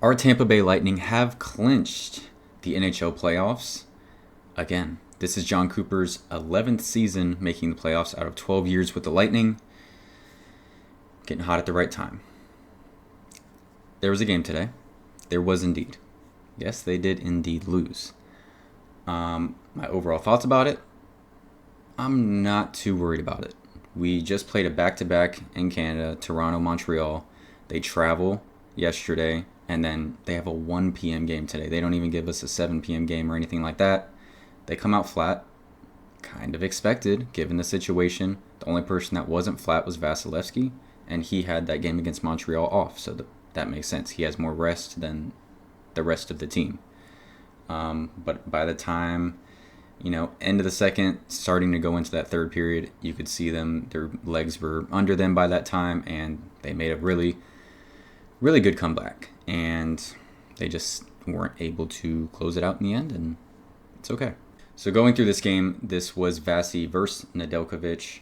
Our Tampa Bay Lightning have clinched the NHL playoffs again. This is John Cooper's 11th season making the playoffs out of 12 years with the Lightning. Getting hot at the right time. There was a game today. There was indeed. Yes, they did indeed lose. My overall thoughts about it, I'm not too worried about it. We just played a back-to-back in Canada, Toronto, Montreal. They travel yesterday, and then they have a 1 p.m. game today. They don't even give us a 7 p.m. game or anything like that. They come out flat. Kind of expected, given the situation. The only person that wasn't flat was Vasilevsky, and he had that game against Montreal off, so that makes sense. He has more rest than the rest of the team. But by the time, end of the second, starting to go into that third period, you could see their legs were under them by that time, and they made a really, really good comeback. And they just weren't able to close it out in the end, and it's okay. So going through this game, this was Vasi versus Nedeljkovic,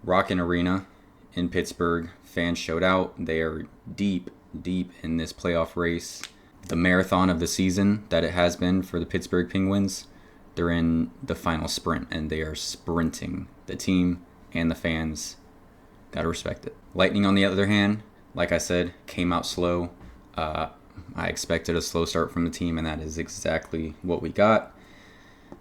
Rockin' Arena in Pittsburgh. Fans showed out. They are deep in this playoff race. The marathon of the season that it has been for the Pittsburgh Penguins, they're in the final sprint, and they are sprinting. The team and the fans, gotta respect it. Lightning, on the other hand, like I said, came out slow. I expected a slow start from the team, and that is exactly what we got.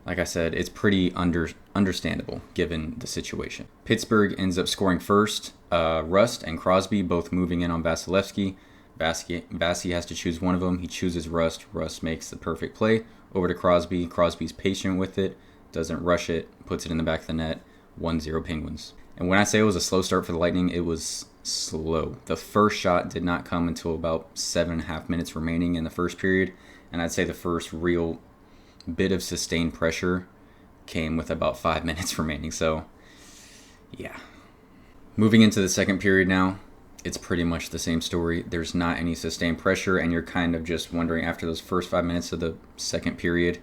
Like I said, it's pretty understandable given the situation. Pittsburgh ends up scoring first. Rust and Crosby both moving in on Vasilevsky. Vasi has to choose one of them. He chooses Rust. Rust makes the perfect play over to Crosby. Crosby's patient with it, doesn't rush it, puts it in the back of the net. 1-0 Penguins. And when I say it was a slow start for the Lightning, it was slow. The first shot did not come until about 7.5 minutes remaining in the first period. And I'd say the first real bit of sustained pressure came with about 5 minutes remaining. So, yeah. Moving into the second period now, it's pretty much the same story. There's not any sustained pressure, and you're kind of just wondering after those first 5 minutes of the second period,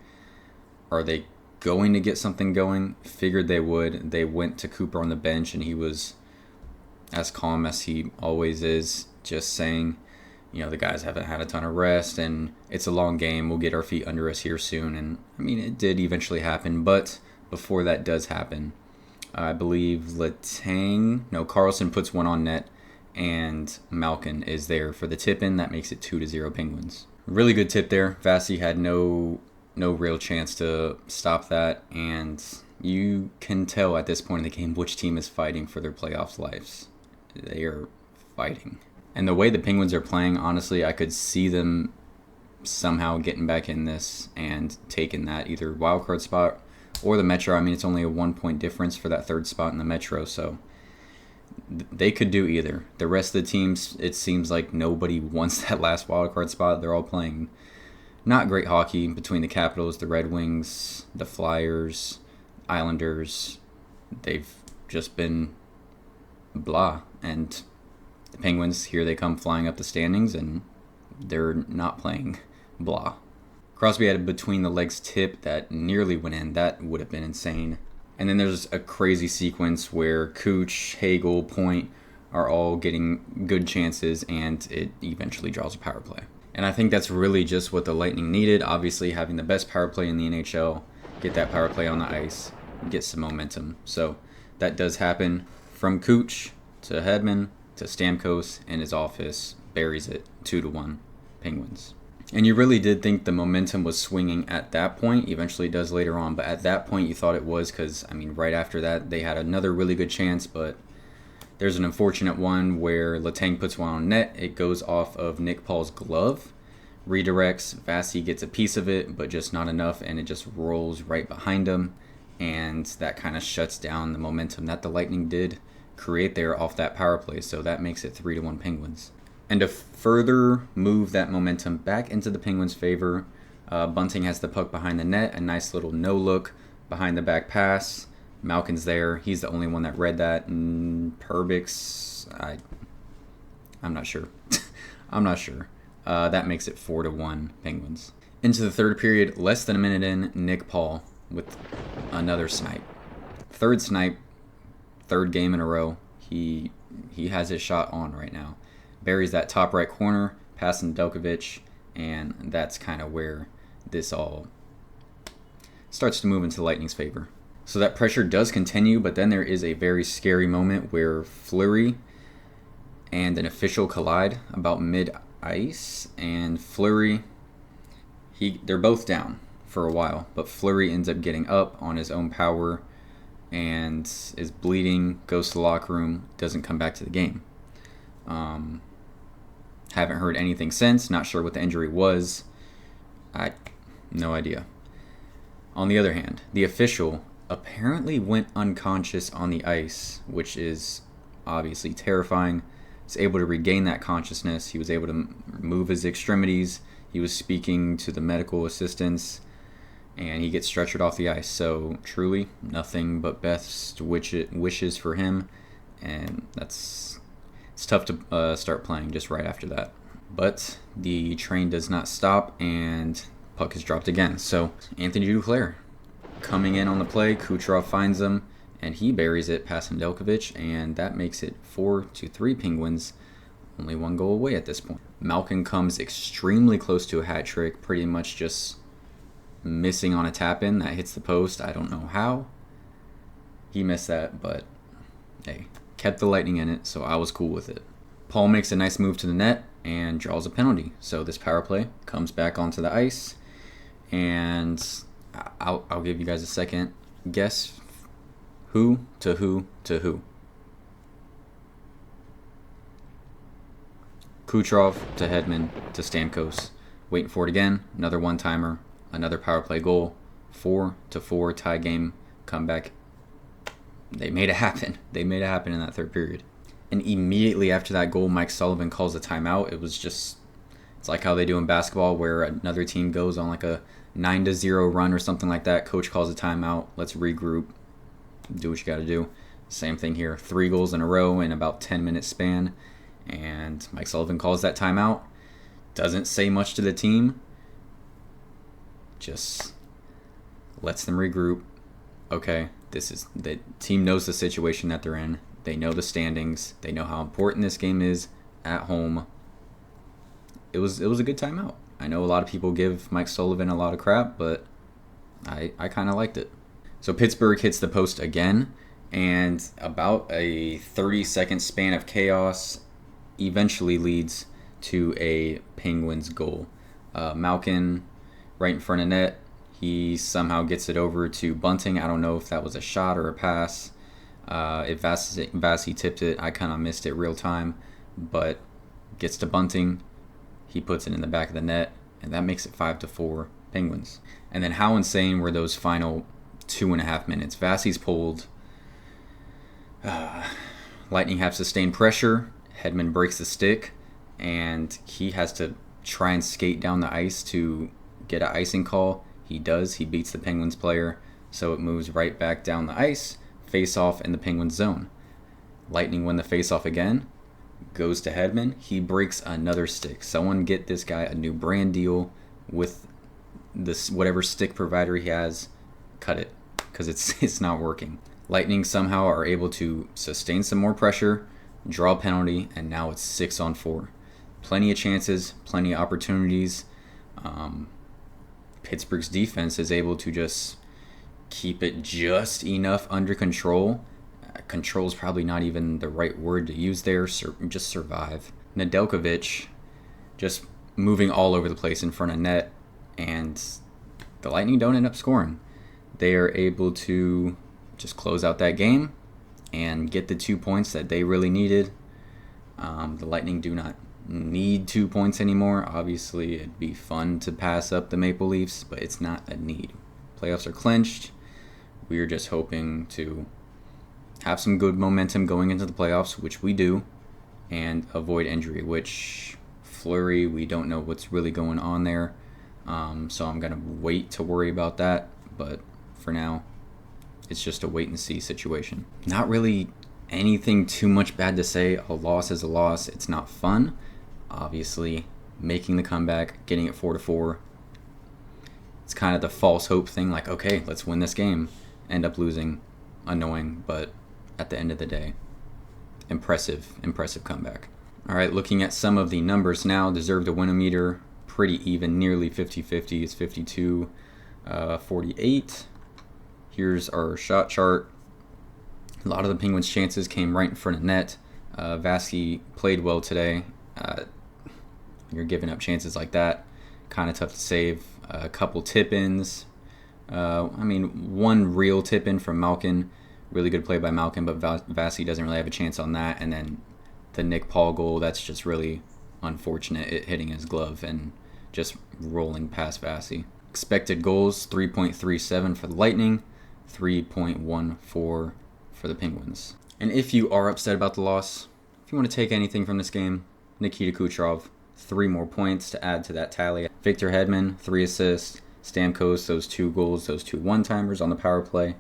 are they going to get something going? Figured they would. They went to Cooper on the bench, and he was as calm as he always is, just saying, the guys haven't had a ton of rest, and it's a long game. We'll get our feet under us here soon. And, it did eventually happen, but before that does happen, I believe Carlson puts one on net, and Malkin is there for the tip-in. That makes it 2-0 Penguins. Really good tip there. Vasi had no real chance to stop that, and you can tell at this point in the game which team is fighting for their playoff lives. They are fighting. And the way the Penguins are playing, honestly, I could see them somehow getting back in this and taking that either wildcard spot or the Metro. It's only a 1-point difference for that third spot in the Metro, so they could do either. The rest of the teams, it seems like nobody wants that last wildcard spot. They're all playing not great hockey between the Capitals, the Red Wings, the Flyers, Islanders. They've just been blah. And the Penguins, here they come flying up the standings, and they're not playing blah. Crosby had a between-the-legs tip that nearly went in. That would have been insane. And then there's a crazy sequence where Cooch, Hagel, Point are all getting good chances, and it eventually draws a power play. And I think that's really just what the Lightning needed. Obviously, having the best power play in the NHL, get that power play on the ice, get some momentum. So that does happen. From Cooch to Hedman to Stamkos in his office, buries it 2-1 Penguins. And you really did think the momentum was swinging at that point. Eventually it does later on, but at that point you thought it was because, right after that they had another really good chance, but there's an unfortunate one where Letang puts one on net. It goes off of Nick Paul's glove, redirects, Vasi gets a piece of it, but just not enough, and it just rolls right behind him, and that kind of shuts down the momentum that the Lightning did create there off that power play, so that makes it 3-1 Penguins. And to further move that momentum back into the Penguins' favor, Bunting has the puck behind the net, a nice little no-look behind the back pass. Malkin's there. He's the only one that read that. Perbix, I'm not sure. That makes it 4-1 Penguins. Into the third period, less than a minute in, Nick Paul with another snipe. Third snipe, third game in a row. He has his shot on right now. Buries that top right corner, passing Delkovich, and that's kind of where this all starts to move into Lightning's favor. So that pressure does continue, but then there is a very scary moment where Fleury and an official collide about mid-ice, and Fleury, they're both down for a while, but Fleury ends up getting up on his own power and is bleeding, goes to the locker room, doesn't come back to the game. Haven't heard anything since, not sure what the injury was. No idea. On the other hand, the official apparently went unconscious on the ice, which is obviously terrifying. He's able to regain that consciousness. He was able to move his extremities. He was speaking to the medical assistants, and he gets stretchered off the ice. So truly, nothing but best wishes for him, and it's tough to start playing just right after that. But the train does not stop, and puck is dropped again. So Anthony Duclair coming in on the play. Kucherov finds him, and he buries it past Delkovich, and that makes it 4-3 Penguins. Only one goal away at this point. Malkin comes extremely close to a hat trick, pretty much just missing on a tap-in that hits the post. I don't know how he missed that, but hey, kept the Lightning in it, so I was cool with it. Paul makes a nice move to the net and draws a penalty. So this power play comes back onto the ice, and I'll give you guys a second. Guess who to who to who? Kucherov to Hedman to Stamkos. Waiting for it again. Another one-timer. Another power play goal. 4-4 tie game. Comeback. They made it happen. They made it happen in that third period. And immediately after that goal, Mike Sullivan calls a timeout. It's like how they do in basketball where another team goes on like a 9-0 run or something like that. Coach calls a timeout. Let's regroup. Do what you got to do. Same thing here. 3 goals in a row in about 10-minute span. And Mike Sullivan calls that timeout. Doesn't say much to the team. Just lets them regroup. Okay, the team knows the situation that they're in. They know the standings. They know how important this game is at home. It was a good timeout. I know a lot of people give Mike Sullivan a lot of crap, but I kind of liked it. So Pittsburgh hits the post again, and about a 30-second span of chaos eventually leads to a Penguins goal. Malkin right in front of net. He somehow gets it over to Bunting. I don't know if that was a shot or a pass. If Vasi tipped it, I kind of missed it real time, but gets to Bunting. He puts it in the back of the net, and that makes it 5-4 Penguins. And then how insane were those final 2.5 minutes? Vasi's pulled. Lightning have sustained pressure. Hedman breaks the stick, and he has to try and skate down the ice to get an icing call. He does. He beats the Penguins player, so it moves right back down the ice. Face off in the Penguins zone. Lightning win the face off again. Goes to Hedman. He breaks another stick. Someone get this guy a new brand deal with this whatever stick provider he has. Cut it, because it's not working. Lightning somehow are able to sustain some more pressure, draw a penalty, and now it's 6-on-4. Plenty of chances, plenty of opportunities. Pittsburgh's defense is able to just keep it just enough under control. Control is probably not even the right word to use there. Just survive. Nedeljkovic just moving all over the place in front of net, and the Lightning don't end up scoring. They are able to just close out that game and get the 2 points that they really needed. The Lightning do not need 2 points anymore. Obviously, it'd be fun to pass up the Maple Leafs, but it's not a need. Playoffs are clinched. We're just hoping to have some good momentum going into the playoffs, which we do, and avoid injury, which Fleury, we don't know what's really going on there. So I'm going to wait to worry about that. But for now, it's just a wait-and-see situation. Not really anything too much bad to say. A loss is a loss. It's not fun. Obviously, making the comeback, getting it 4-4. It's kind of the false hope thing, like, okay, let's win this game. End up losing. Annoying, but at the end of the day, impressive comeback. All right, looking at some of the numbers now, deserve to win meter, pretty even, nearly 50-50. It's 52-48. Here's our shot chart. A lot of the Penguins' chances came right in front of net. Vassy played well today. You're giving up chances like that, kind of tough to save. A couple tip-ins. One real tip-in from Malkin. Really good play by Malkin, but Vassy doesn't really have a chance on that. And then the Nick Paul goal, that's just really unfortunate, it hitting his glove and just rolling past Vassy. Expected goals, 3.37 for the Lightning, 3.14 for the Penguins. And if you are upset about the loss, if you want to take anything from this game, Nikita Kucherov, 3 more points to add to that tally. Victor Hedman, 3 assists. Stamkos, those 2 goals, those 2 one-timers on the power play.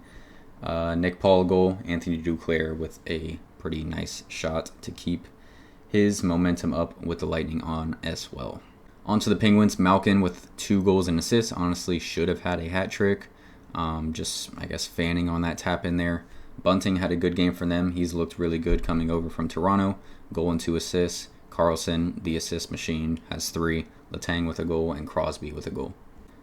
Nick Paul goal, Anthony Duclair with a pretty nice shot to keep his momentum up with the Lightning on as well. On to the Penguins, Malkin with 2 goals and assists. Honestly, should have had a hat trick. Fanning on that tap in there. Bunting had a good game for them. He's looked really good coming over from Toronto. Goal and 2 assists. Carlson, the assist machine, has 3. Letang with a goal and Crosby with a goal.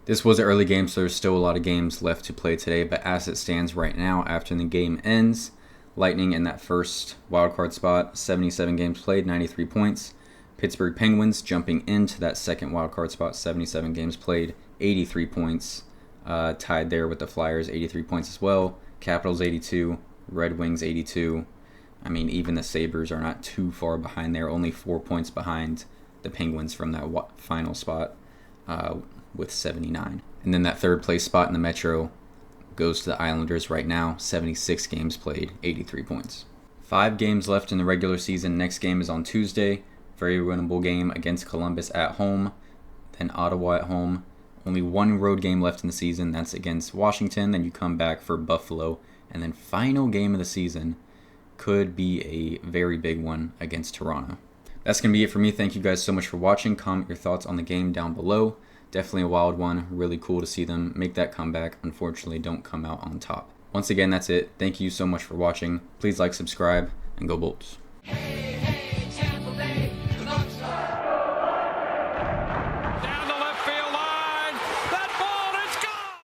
This was an early game, so there's still a lot of games left to play today, but as it stands right now, after the game ends, Lightning in that first wildcard spot, 77 games played, 93 points. Pittsburgh Penguins jumping into that second wildcard spot, 77 games played, 83 points. Tied there with the Flyers, 83 points as well. Capitals, 82. Red Wings, 82. Even the Sabres are not too far behind there, only 4 points behind the Penguins from that final spot with 79. And then that third place spot in the Metro goes to the Islanders right now, 76 games played, 83 points. 5 games left in the regular season. Next game is on Tuesday. Very winnable game against Columbus at home, then Ottawa at home. Only 1 road game left in the season. That's against Washington. Then you come back for Buffalo. And then final game of the season could be a very big one against Toronto. That's going to be it for me. Thank you guys so much for watching. Comment your thoughts on the game down below. Definitely a wild one. Really cool to see them make that comeback. Unfortunately, don't come out on top. Once again, that's it. Thank you so much for watching. Please like, subscribe, and go Bolts.